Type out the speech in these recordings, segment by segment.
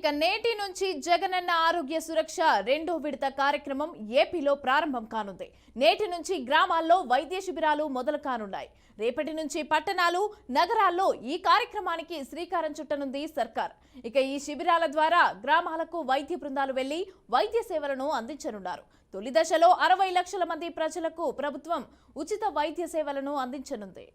ఇక నేటి నుంచి జగనన్న ఆరోగ్య సురక్ష రెండో విడత కార్యక్రమం ఏపీలో ప్రారంభం కానుంది. నేటి నుంచి గ్రామాల్లో వైద్య శిబిరాలు మొదలు కానున్నాయి. రేపటి నుంచి పట్టణాలు, నగరాల్లో ఈ కార్యక్రమానికి శ్రీకారం చుట్టనుంది సర్కార్. ఇక ఈ శిబిరాల ద్వారా గ్రామాలకు వైద్య బృందాలు వెళ్లి వైద్య సేవలను అందించనున్నారు. తొలి దశలో 60 లక్షల మంది ప్రజలకు ప్రభుత్వం ఉచిత వైద్య సేవలను అందించనుంది.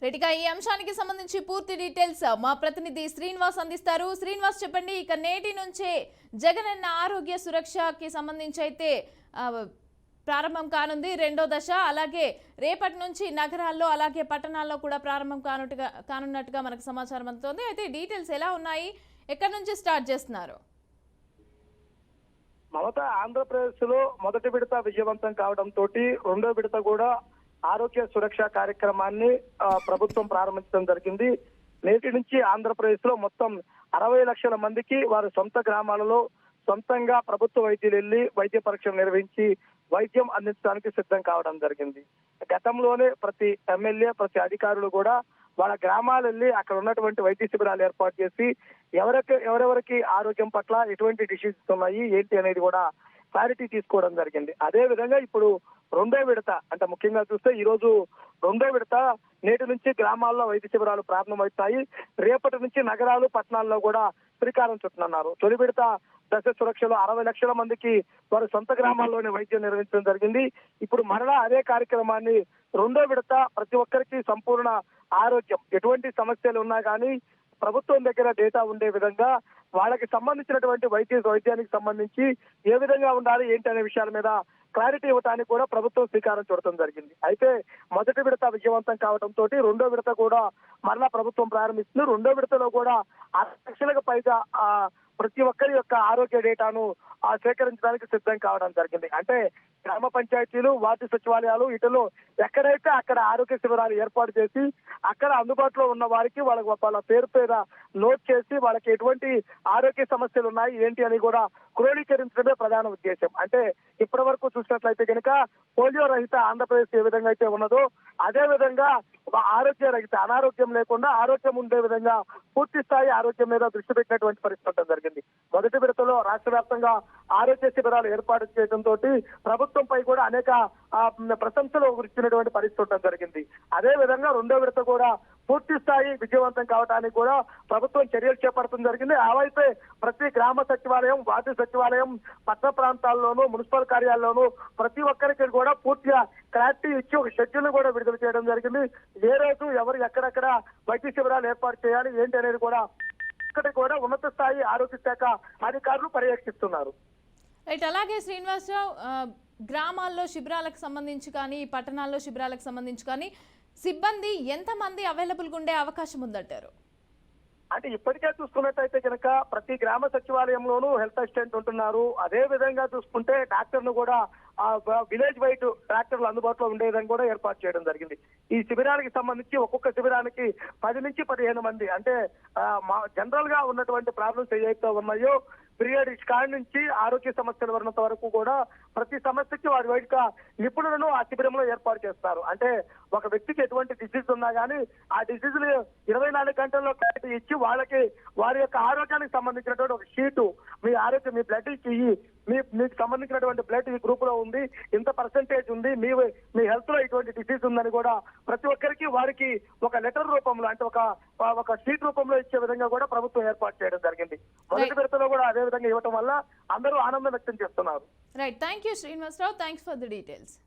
రెడ్డిగా ఈ అంశానికి సంబంధించి పూర్తి డీటెయిల్స్ మా ప్రతినిధి శ్రీనివాస్ అందిస్తారు. శ్రీనివాస్ చెప్పండి, ఇక నేటి నుంచే జగనన్న ఆరోగ్య సురక్షకి సంబంధించి అయితే ప్రారంభం కానుంది రెండో దశ. అలాగే రేపటి నుంచి నగరాల్లో అలాగే పట్టణాల్లో కూడా ప్రారంభం కానున్నట్టుగా మనకు సమాచారం అందుతోంది. అయితే డీటెయిల్స్ ఎలా ఉన్నాయి, ఎక్కడి నుంచి స్టార్ట్ చేస్తున్నారు? మమత, ఆంధ్రప్రదేశ్ లో మొదటి విడత విజయవంతం కావడంతో రెండో విడత కూడా ఆరోగ్య సురక్ష కార్యక్రమాన్ని ప్రభుత్వం ప్రారంభించడం జరిగింది. నేటి నుంచి ఆంధ్రప్రదేశ్ లో మొత్తం 60 లక్షల మందికి వారి సొంత గ్రామాలలో సొంతంగా ప్రభుత్వ వైద్యులు వెళ్లి వైద్య పరీక్షలు నిర్వహించి వైద్యం అందించడానికి సిద్ధం కావడం జరిగింది. గతంలోనే ప్రతి ఎమ్మెల్యే, ప్రతి అధికారులు కూడా వాళ్ళ గ్రామాలు వెళ్ళి అక్కడ ఉన్నటువంటి వైద్య శిబిరాలు ఏర్పాటు చేసి ఎవరెవరికి ఆరోగ్యం పట్ల ఎటువంటి డిసీజెస్ ఉన్నాయి ఏంటి అనేది కూడా క్లారిటీ తీసుకోవడం జరిగింది. అదే విధంగా ఇప్పుడు రెండో విడత అంటే ముఖ్యంగా చూస్తే ఈ రోజు రెండో విడత నేటి నుంచి గ్రామాల్లో వైద్య శిబిరాలు ప్రారంభమవుతాయి. రేపటి నుంచి నగరాలు, పట్టణాల్లో కూడా శ్రీకారం చుట్టనున్నారు. తొలి విడత దశ సురక్షలో 60 లక్షల మందికి వారి సొంత గ్రామాల్లోనే వైద్యం నిర్వహించడం జరిగింది. ఇప్పుడు మరలా అదే కార్యక్రమాన్ని రెండో విడత ప్రతి ఒక్కరికి సంపూర్ణ ఆరోగ్యం, ఎటువంటి సమస్యలు ఉన్నా కానీ ప్రభుత్వం దగ్గర డేటా ఉండే విధంగా వాళ్ళకి సంబంధించినటువంటి వైద్యానికి సంబంధించి ఏ విధంగా ఉండాలి ఏంటి అనే విషయాల మీద క్లారిటీ ఇవ్వడానికి కూడా ప్రభుత్వం శ్రీకారం చుట్టడం జరిగింది. అయితే మొదటి విడత విజయవంతం కావడంతో రెండో విడత కూడా మరలా ప్రభుత్వం ప్రారంభిస్తుంది. రెండో విడతలో కూడా 6 లక్షలకు పైగా ప్రతి ఒక్కరి యొక్క ఆరోగ్య డేటాను సేకరించడానికి సిద్ధం కావడం జరిగింది. అంటే గ్రామ పంచాయతీలు, వార్డు సచివాలయాలు వీటిలో ఎక్కడైతే అక్కడ ఆరోగ్య శిబిరాలు ఏర్పాటు చేసి అక్కడ అందుబాటులో ఉన్న వారికి వాళ్ళ పేరు నోట్ చేసి వాళ్ళకి ఎటువంటి ఆరోగ్య సమస్యలు ఉన్నాయి ఏంటి అని కూడా క్రోడీకరించడమే ప్రధాన ఉద్దేశం. అంటే ఇప్పటి వరకు చూసినట్లయితే కనుక పోలియో రహిత ఆంధ్రప్రదేశ్ ఏ విధంగా అయితే ఉన్నదో అదే విధంగా ఆరోగ్య రహిత, అనారోగ్యం లేకుండా ఆరోగ్యం ఉండే విధంగా పూర్తి స్థాయి ఆరోగ్యం మీద దృష్టి పెట్టినటువంటి పరిస్థితి జరిగింది. మొదటి విడతలో రాష్ట్ర వ్యాప్తంగా ఆరోగ్య శిబిరాలు ఏర్పాటు చేయడంతో ప్రభుత్వంపై కూడా అనేక ప్రశంసలు గురించినటువంటి పరిస్థితి జరిగింది. అదే విధంగా రెండో విడత కూడా పూర్తి స్థాయి విజయవంతం కావడానికి కూడా ప్రభుత్వం చర్యలు చేపట్టడం జరిగింది. అవైతే ప్రతి గ్రామ సచివాలయం, వార్డు సచివాలయం, పట్టణ ప్రాంతాల్లోనూ, మున్సిపల్ కార్యాలయంలోనూ ప్రతి ఒక్కరికి కూడా పూర్తిగా క్లారిటీ ఇచ్చి ఒక షెడ్యూల్ కూడా విడుదల చేయడం జరిగింది. ఏ రోజు ఎవరు ఎక్కడెక్కడ వైద్య శిబిరాలు ఏర్పాటు చేయాలి ఏంటి అనేది కూడా ఇక్కడ కూడా ఉన్నత స్థాయి ఆరోగ్య శాఖ అధికారులు పర్యవేక్షిస్తున్నారు. రైట్, అలాగే శ్రీనివాసరావు, గ్రామాల్లో శిబిరాలకు సంబంధించి కానీ పట్టణాల్లో శిబిరాలకు సంబంధించి కానీ సిబ్బంది ఎంతమంది అవైలబుల్గా ఉండే అవకాశం ఉందంటారు? అంటే ఇప్పటికే చూసుకున్నట్టయితే కనుక ప్రతి గ్రామ సచివాలయంలోనూ హెల్త్ అసిస్టెంట్ ఉంటున్నారు. అదే విధంగా చూసుకుంటే డాక్టర్ను కూడా విలేజ్ వైడ్ డాక్టర్లు అందుబాటులో ఉండేదని కూడా ఏర్పాటు చేయడం జరిగింది. ఈ శిబిరానికి సంబంధించి ఒక్కొక్క శిబిరానికి 10 నుంచి 15 మంది అంటే జనరల్ గా ఉన్నటువంటి ప్రాబ్లమ్స్ ఏవైతే ఉన్నాయో పీరియడ్ కాడి నుంచి ఆరోగ్య సమస్యల ఉన్నంత వరకు కూడా ప్రతి సమస్యకి వారి వైద్య నిపుణులను ఆ శిబిరంలో ఏర్పాటు చేస్తారు. అంటే ఒక వ్యక్తికి ఎటువంటి డిసీజ్ ఉన్నా కానీ ఆ డిసీజ్ 24 గంటల్లో ఇచ్చి వాళ్ళకి వారి యొక్క ఆరోగ్యానికి సంబంధించినటువంటి ఒక షీటు, మీ ఆరోగ్యం, మీ బ్లడ్ ఇచ్చి మీకు సంబంధించినటువంటి బ్లడ్ ఈ గ్రూప్ లో ఉంది, ఇంత పర్సెంటేజ్ ఉంది, మీ హెల్త్ లో ఇటువంటి డిసీజ్ ఉందని కూడా ప్రతి ఒక్కరికి వారికి ఒక లెటర్ రూపంలో అంటే ఒక షీట్ రూపంలో ఇచ్చే విధంగా కూడా ప్రభుత్వం ఏర్పాటు చేయడం జరిగింది. మొదటి విడతలో కూడా అదే విధంగా ఇవ్వడం వల్ల అందరూ ఆనందం వ్యక్తం చేస్తున్నారు. Right, thank you Srinivasarao, thanks for the details.